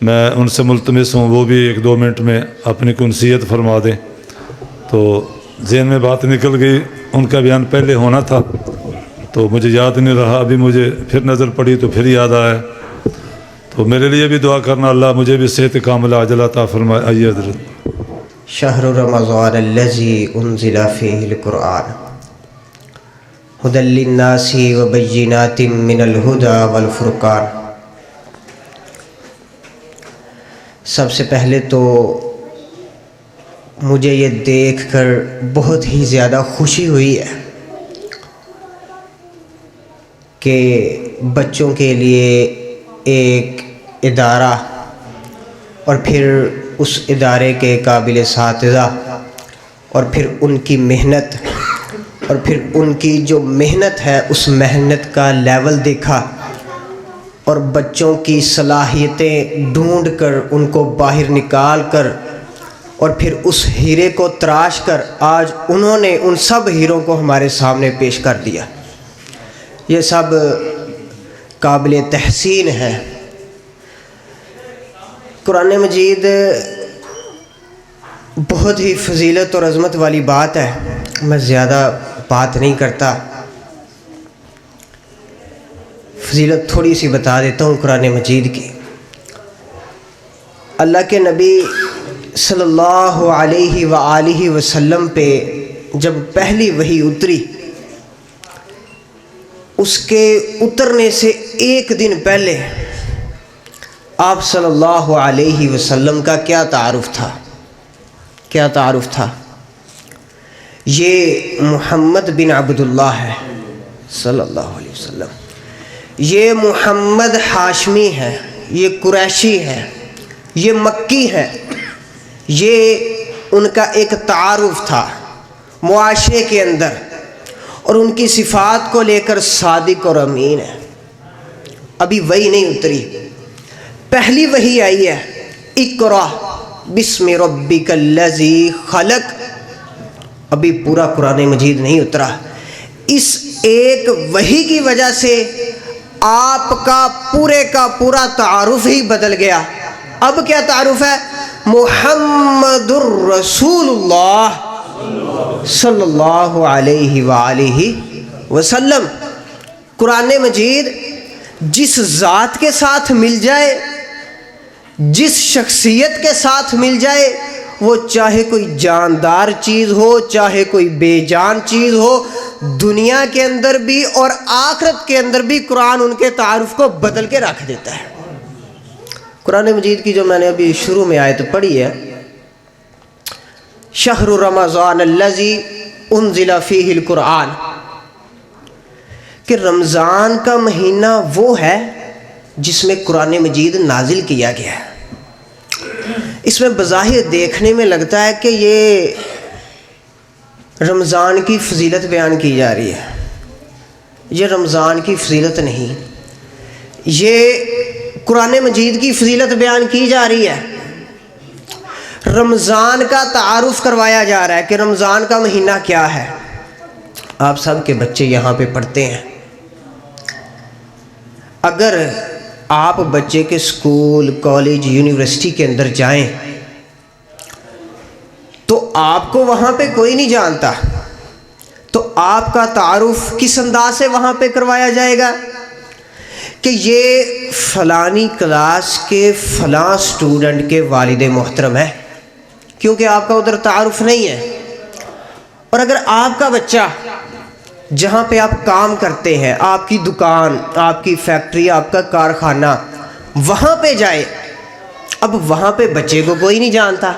میں ان سے ملتمس ہوں وہ بھی 1-2 منٹ میں اپنی کوئی نصیحت فرما دیں۔ تو ذہن میں بات نکل گئی، ان کا بیان پہلے ہونا تھا تو مجھے یاد نہیں رہا، ابھی مجھے پھر نظر پڑی تو پھر یاد آیا۔ تو میرے لیے بھی دعا کرنا، اللہ مجھے بھی صحت کاملہ عاجلہ عطا فرمائے۔ آئیے حضرت۔ شہر رمضان الذی انزل فیہ القرآن ھدی للناس وبینات من الھدی والفرقان۔ سب سے پہلے تو مجھے یہ دیکھ کر بہت ہی زیادہ خوشی ہوئی ہے کہ بچوں کے لیے ایک ادارہ اور پھر اس ادارے کے قابل اساتذہ اور پھر ان کی محنت اور پھر ان کی جو محنت ہے اس محنت کا لیول دیکھا اور بچوں کی صلاحیتیں ڈھونڈ کر ان کو باہر نکال کر اور پھر اس ہیرے کو تراش کر آج انہوں نے ان سب ہیروں کو ہمارے سامنے پیش کر دیا۔ یہ سب قابل تحسین ہے۔ قرآن مجید بہت ہی فضیلت اور عظمت والی بات ہے، میں زیادہ بات نہیں کرتا، فضیلت تھوڑی سی بتا دیتا ہوں قرآن مجید کی۔ اللہ کے نبی صلی اللہ علیہ وآلہ وسلم پہ جب پہلی وحی اتری، اس کے اترنے سے ایک دن پہلے آپ صلی اللہ علیہ وسلم کا کیا تعارف تھا؟ کیا تعارف تھا؟ یہ محمد بن عبداللہ ہے صلی اللہ علیہ وسلم، یہ محمد ہاشمی ہے، یہ قریشی ہے، یہ مکی ہے۔ یہ ان کا ایک تعارف تھا معاشرے کے اندر، اور ان کی صفات کو لے کر صادق اور امین ہے۔ ابھی وحی نہیں اتری، پہلی وحی آئی ہے، اقرأ بسم ربک الذی خلق۔ ابھی پورا قرآن مجید نہیں اترا۔ اس ایک وحی کی وجہ سے آپ کا پورے کا پورا تعارف ہی بدل گیا۔ اب کیا تعارف ہے؟ محمد الرسول اللہ صلی اللہ علیہ وآلہ وسلم۔ قرآن مجید جس ذات کے ساتھ مل جائے، جس شخصیت کے ساتھ مل جائے، وہ چاہے کوئی جاندار چیز ہو، چاہے کوئی بے جان چیز ہو، دنیا کے اندر بھی اور آخرت کے اندر بھی قرآن ان کے تعارف کو بدل کے رکھ دیتا ہے۔ قرآن مجید کی جو میں نے ابھی شروع میں آیت پڑھی ہے، شہر رمضان الذی انزل فیہ القرآن، کہ رمضان کا مہینہ وہ ہے جس میں قرآن مجید نازل کیا گیا ہے۔ اس میں بظاہر دیکھنے میں لگتا ہے کہ یہ رمضان کی فضیلت بیان کی جا رہی ہے، یہ رمضان کی فضیلت نہیں، یہ قرآن مجید کی فضیلت بیان کی جا رہی ہے۔ رمضان کا تعارف کروایا جا رہا ہے کہ رمضان کا مہینہ کیا ہے۔ آپ سب کے بچے یہاں پہ پڑھتے ہیں، اگر آپ بچے کے اسکول، کالج، یونیورسٹی کے اندر جائیں تو آپ کو وہاں پہ کوئی نہیں جانتا، تو آپ کا تعارف کس انداز سے وہاں پہ کروایا جائے گا کہ یہ فلانی کلاس کے فلاں اسٹوڈنٹ کے والد محترم ہیں، کیونکہ آپ کا ادھر تعارف نہیں ہے۔ اور اگر آپ کا بچہ جہاں پہ آپ کام کرتے ہیں، آپ کی دکان، آپ کی فیکٹری، آپ کا کارخانہ، وہاں پہ جائے، اب وہاں پہ بچے کو کوئی نہیں جانتا،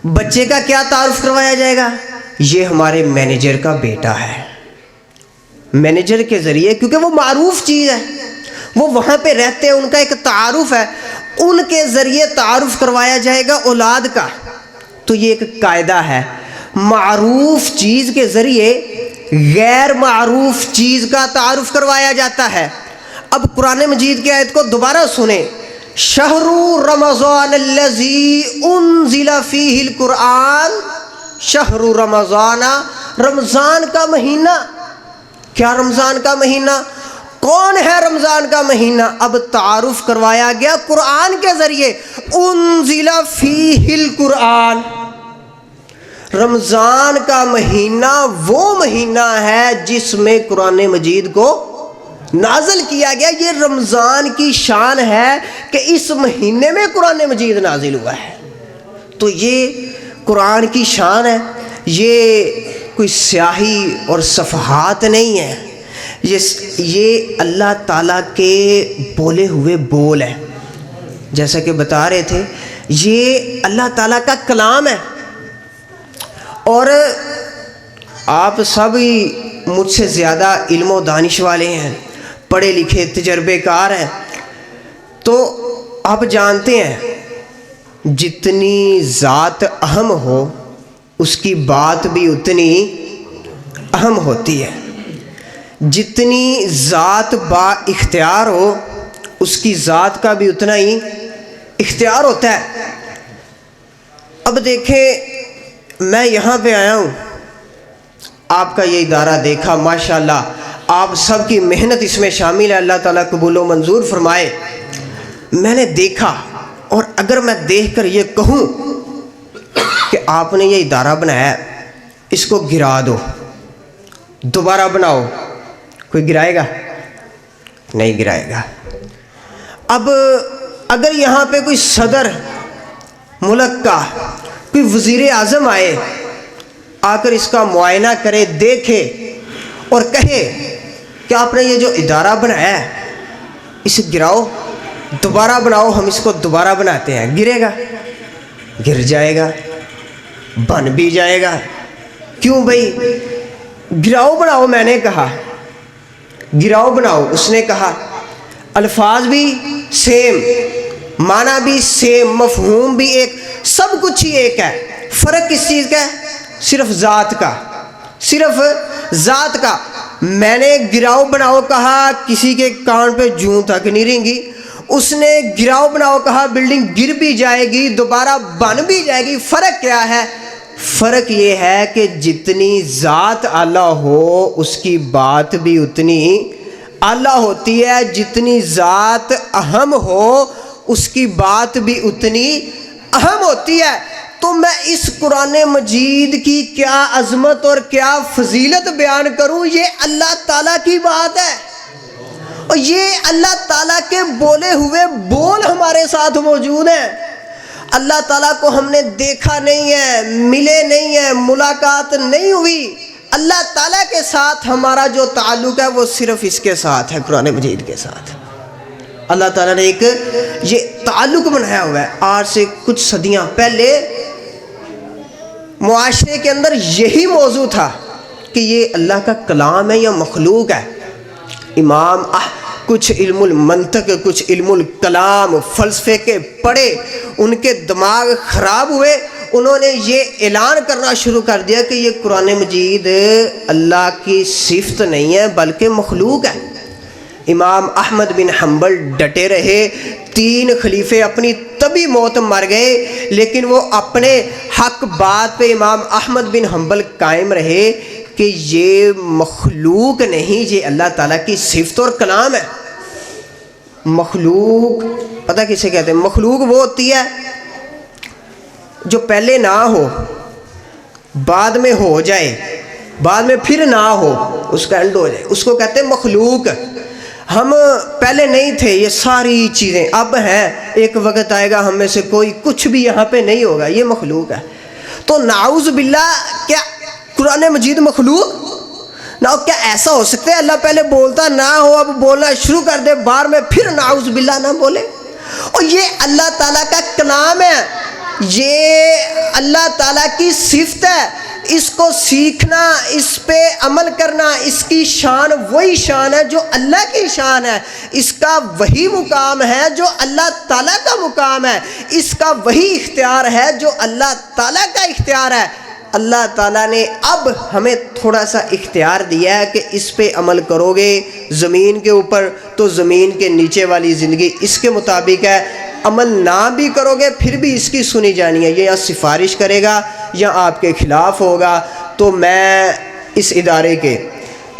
بچے کا کیا تعارف کروایا جائے گا؟ یہ ہمارے مینیجر کا بیٹا ہے۔ مینیجر کے ذریعے، کیونکہ وہ معروف چیز ہے، وہ وہاں پہ رہتے ہیں، ان کا ایک تعارف ہے، ان کے ذریعے تعارف کروایا جائے گا اولاد کا۔ تو یہ ایک قاعدہ ہے، معروف چیز کے ذریعے غیر معروف چیز کا تعارف کروایا جاتا ہے۔ اب قرآن مجید کی آیت کو دوبارہ سنیں، شہر رمضان الذی انزل فیہ القرآن، شہر رمضان، رمضان کا مہینہ۔ کیا رمضان کا مہینہ؟ کون ہے رمضان کا مہینہ؟ اب تعارف کروایا گیا قرآن کے ذریعے، انزل فیہ القرآن۔ رمضان کا مہینہ وہ مہینہ ہے جس میں قرآن مجید کو نازل کیا گیا۔ یہ رمضان کی شان ہے کہ اس مہینے میں قرآن مجید نازل ہوا ہے۔ تو یہ قرآن کی شان ہے، یہ کوئی سیاہی اور صفحات نہیں ہے، یہ اللہ تعالیٰ کے بولے ہوئے بول ہیں۔ جیسا کہ بتا رہے تھے، یہ اللہ تعالیٰ کا کلام ہے۔ اور آپ سب ہی مجھ سے زیادہ علم و دانش والے ہیں، پڑھے لکھے تجربے کار ہیں، تو آپ جانتے ہیں جتنی ذات اہم ہو اس کی بات بھی اتنی اہم ہوتی ہے، جتنی ذات با اختیار ہو اس کی ذات کا بھی اتنا ہی اختیار ہوتا ہے۔ اب دیکھیں، میں یہاں پہ آیا ہوں، آپ کا یہ ادارہ دیکھا، ماشاءاللہ آپ سب کی محنت اس میں شامل ہے، اللہ تعالیٰ قبول و منظور فرمائے۔ میں نے دیکھا، اور اگر میں دیکھ کر یہ کہوں کہ آپ نے یہ ادارہ بنایا ہے، اس کو گرا دو، دوبارہ بناؤ، کوئی گرائے گا؟ نہیں گرائے گا۔ اب اگر یہاں پہ کوئی صدر ملک کا، کوئی وزیر اعظم آئے، آ کر اس کا معائنہ کرے، دیکھے اور کہے کہ آپ نے یہ جو ادارہ بنایا ہے اسے گراؤ، دوبارہ بناؤ، ہم اس کو دوبارہ بناتے ہیں، گرے گا؟ گر جائے گا، بن بھی جائے گا۔ کیوں بھائی؟ گراؤ بناؤ، میں نے کہا گراؤ بناؤ، اس نے کہا، الفاظ بھی سیم، معنی بھی سیم، مفہوم بھی ایک، سب کچھ ہی ایک ہے۔ فرق کس چیز کا ہے؟ صرف ذات کا، صرف ذات کا۔ میں نے گراؤ بناؤ کہا، کسی کے کان پہ جوں تک نہیں رینگی۔ اس نے گراؤ بناؤ کہا، بلڈنگ گر بھی جائے گی، دوبارہ بن بھی جائے گی۔ فرق کیا ہے؟ فرق یہ ہے کہ جتنی ذات اعلیٰ ہو اس کی بات بھی اتنی اعلیٰ ہوتی ہے، جتنی ذات اہم ہو اس کی بات بھی اتنی اہم ہوتی ہے۔ تو میں اس قرآن مجید کی کیا عظمت اور کیا فضیلت بیان کروں، یہ اللہ تعالیٰ کی بات ہے، اور یہ اللہ تعالیٰ کے بولے ہوئے بول ہمارے ساتھ موجود ہیں۔ اللہ تعالیٰ کو ہم نے دیکھا نہیں ہے، ملے نہیں ہیں، ملاقات نہیں ہوئی۔ اللہ تعالیٰ کے ساتھ ہمارا جو تعلق ہے وہ صرف اس کے ساتھ ہے، قرآن مجید کے ساتھ۔ اللہ تعالیٰ نے ایک یہ تعلق بنایا ہوا ہے۔ آج سے کچھ صدیاں پہلے معاشرے کے اندر یہی موضوع تھا کہ یہ اللہ کا کلام ہے یا مخلوق ہے۔ امام کچھ علم المنطق، کچھ علم الکلام، فلسفے کے پڑھے، ان کے دماغ خراب ہوئے، انہوں نے یہ اعلان کرنا شروع کر دیا کہ یہ قرآن مجید اللہ کی صفت نہیں ہے بلکہ مخلوق ہے۔ امام احمد بن حنبل ڈٹے رہے، 3 خلیفے اپنی طبی موت مر گئے، لیکن وہ اپنے حق بات پہ امام احمد بن حنبل قائم رہے کہ یہ مخلوق نہیں، یہ اللہ تعالیٰ کی صفت اور کلام ہے۔ مخلوق پتہ کسے کہتے ہیں؟ مخلوق وہ ہوتی ہے جو پہلے نہ ہو، بعد میں ہو جائے، بعد میں پھر نہ ہو، اس کا اینڈ ہو جائے، اس کو کہتے ہیں مخلوق۔ ہم پہلے نہیں تھے، یہ ساری چیزیں اب ہیں، ایک وقت آئے گا ہم میں سے کوئی کچھ بھی یہاں پہ نہیں ہوگا، یہ مخلوق ہے۔ تو نعوذ باللہ، کیا قرآن مجید مخلوق نہ ہو؟ کیا ایسا ہو سکتا ہے اللہ پہلے بولتا نہ ہو، اب بولنا شروع کر دے، بعد میں پھر نعوذ باللہ نہ بولے؟ اور یہ اللہ تعالیٰ کا کلام ہے، یہ اللہ تعالیٰ کی صفت ہے، اس کو سیکھنا، اس پہ عمل کرنا، اس کی شان وہی شان ہے جو اللہ کی شان ہے، اس کا وہی مقام ہے جو اللہ تعالیٰ کا مقام ہے، اس کا وہی اختیار ہے جو اللہ تعالیٰ کا اختیار ہے۔ اللہ تعالیٰ نے اب ہمیں تھوڑا سا اختیار دیا ہے کہ اس پہ عمل کرو گے زمین کے اوپر تو زمین کے نیچے والی زندگی اس کے مطابق ہے، عمل نہ بھی کرو گے پھر بھی اس کی سنی جانی ہے، یہ یا سفارش کرے گا یا آپ کے خلاف ہوگا۔ تو میں اس ادارے کے